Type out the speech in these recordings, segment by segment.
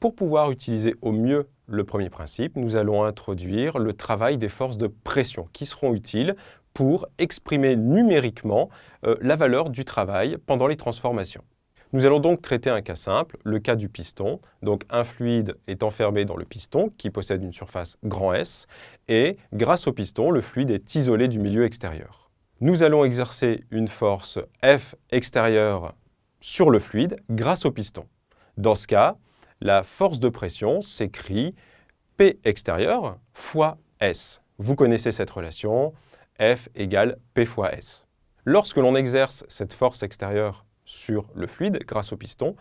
Pour pouvoir utiliser au mieux le premier principe, nous allons introduire le travail des forces de pression qui seront utiles pour exprimer numériquement la valeur du travail pendant les transformations. Nous allons donc traiter un cas simple, le cas du piston. Donc un fluide est enfermé dans le piston qui possède une surface grand S et grâce au piston, le fluide est isolé du milieu extérieur. Nous allons exercer une force F extérieure sur le fluide grâce au piston. Dans ce cas, la force de pression s'écrit P extérieur fois S. Vous connaissez cette relation, F égale P fois S. Lorsque l'on exerce cette force extérieure sur le fluide grâce au piston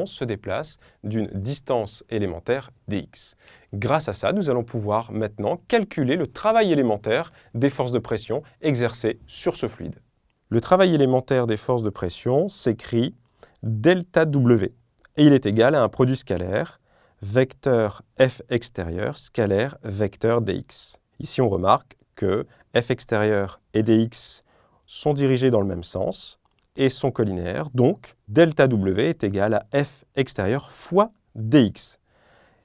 se déplace d'une distance élémentaire dx. Grâce à ça, nous allons pouvoir maintenant calculer le travail élémentaire des forces de pression exercées sur ce fluide. Le travail élémentaire des forces de pression s'écrit delta W et il est égal à un produit scalaire, vecteur F extérieur scalaire vecteur dx. Ici, on remarque que F extérieur et dx sont dirigés dans le même sens et sont collinéaires, donc delta W est égal à F extérieur fois dx.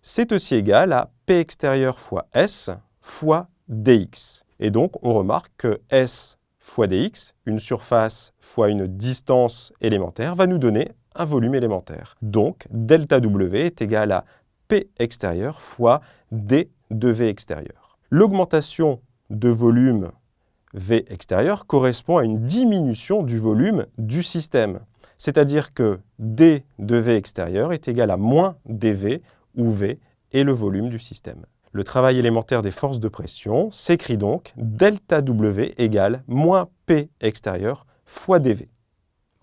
C'est aussi égal à P extérieur fois S fois dx. Et donc, on remarque que S fois dx, une surface fois une distance élémentaire, va nous donner un volume élémentaire. Donc, delta W est égal à P extérieur fois D de V extérieur. L'augmentation de volume V extérieur correspond à une diminution du volume du système. C'est-à-dire que D de V extérieur est égal à moins dV, où V est le volume du système. Le travail élémentaire des forces de pression s'écrit donc delta W égale moins P extérieur fois dV.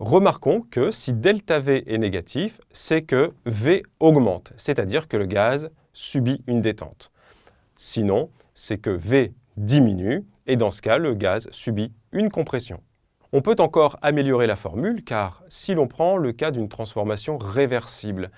Remarquons que si delta V est négatif, c'est que V augmente, c'est-à-dire que le gaz subit une détente. Sinon, c'est que V diminue, et dans ce cas, le gaz subit une compression. On peut encore améliorer la formule, car si l'on prend le cas d'une transformation réversible,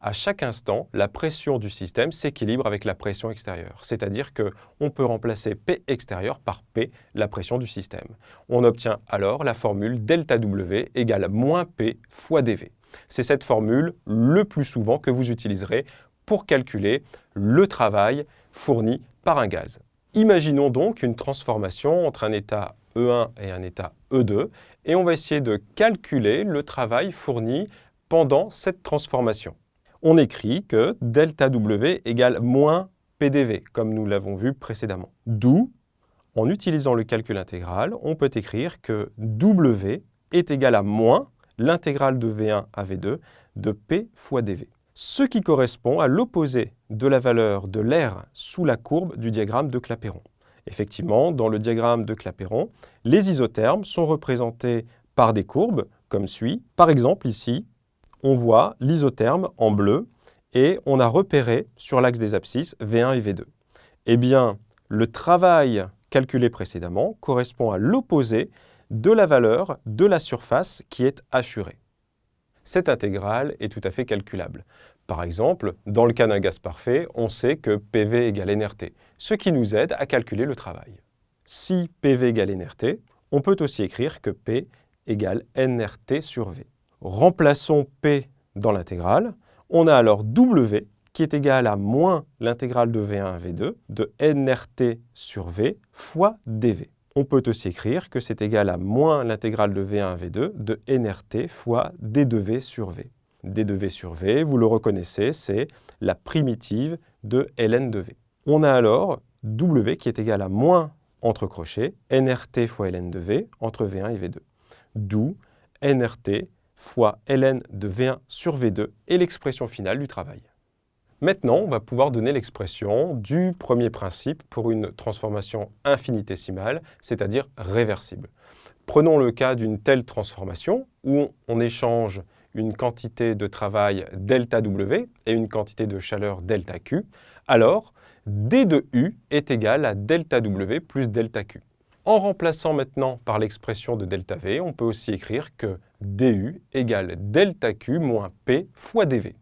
à chaque instant, la pression du système s'équilibre avec la pression extérieure, c'est-à-dire qu'on peut remplacer P extérieur par P, la pression du système. On obtient alors la formule delta W égale moins P fois dV. C'est cette formule le plus souvent que vous utiliserez pour calculer le travail fourni par un gaz. Imaginons donc une transformation entre un état E1 et un état E2 et on va essayer de calculer le travail fourni pendant cette transformation. On écrit que delta W égale moins PdV, comme nous l'avons vu précédemment. D'où, en utilisant le calcul intégral, on peut écrire que W est égal à moins l'intégrale de V1 à V2 de P fois dV. Ce qui correspond à l'opposé de la valeur de l'air sous la courbe du diagramme de Clapeyron. Effectivement, dans le diagramme de Clapeyron, les isothermes sont représentés par des courbes, comme suit. Par exemple, ici, on voit l'isotherme en bleu et on a repéré sur l'axe des abscisses V1 et V2. Eh bien, le travail calculé précédemment correspond à l'opposé de la valeur de la surface qui est assurée. Cette intégrale est tout à fait calculable. Par exemple, dans le cas d'un gaz parfait, on sait que PV égale nRT, ce qui nous aide à calculer le travail. Si PV égale nRT, on peut aussi écrire que P égale nRT sur V. Remplaçons P dans l'intégrale, on a alors W qui est égal à moins l'intégrale de V1 à V2 de nRT sur V fois dV. On peut aussi écrire que c'est égal à moins l'intégrale de V1 à V2 de nRT fois d de V sur V. d de V sur V, vous le reconnaissez, c'est la primitive de ln de V. On a alors W qui est égal à moins, entre crochets, nRT fois ln de V entre V1 et V2. D'où nRT fois ln de V1 sur V2 est l'expression finale du travail. Maintenant, on va pouvoir donner l'expression du premier principe pour une transformation infinitésimale, c'est-à-dire réversible. Prenons le cas d'une telle transformation où on échange une quantité de travail delta W et une quantité de chaleur delta Q. Alors, d de U est égal à delta W plus delta Q. En remplaçant maintenant par l'expression de delta V, on peut aussi écrire que du égale delta Q moins P fois dV.